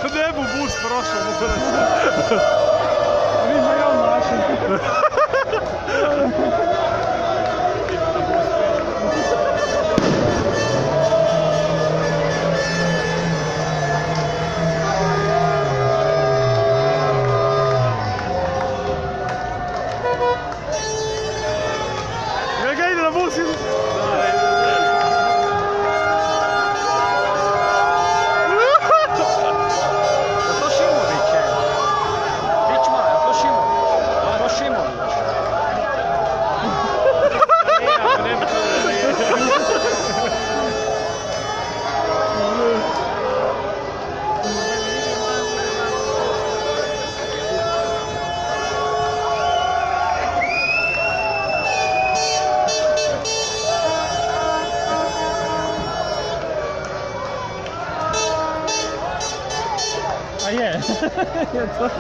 Ne bu bus prošao, moraš. Vidim da je on našen. Ga ide na bus, ide. To Šimović je. Vičma, je to Šimović? To Šimović. A je. Je to.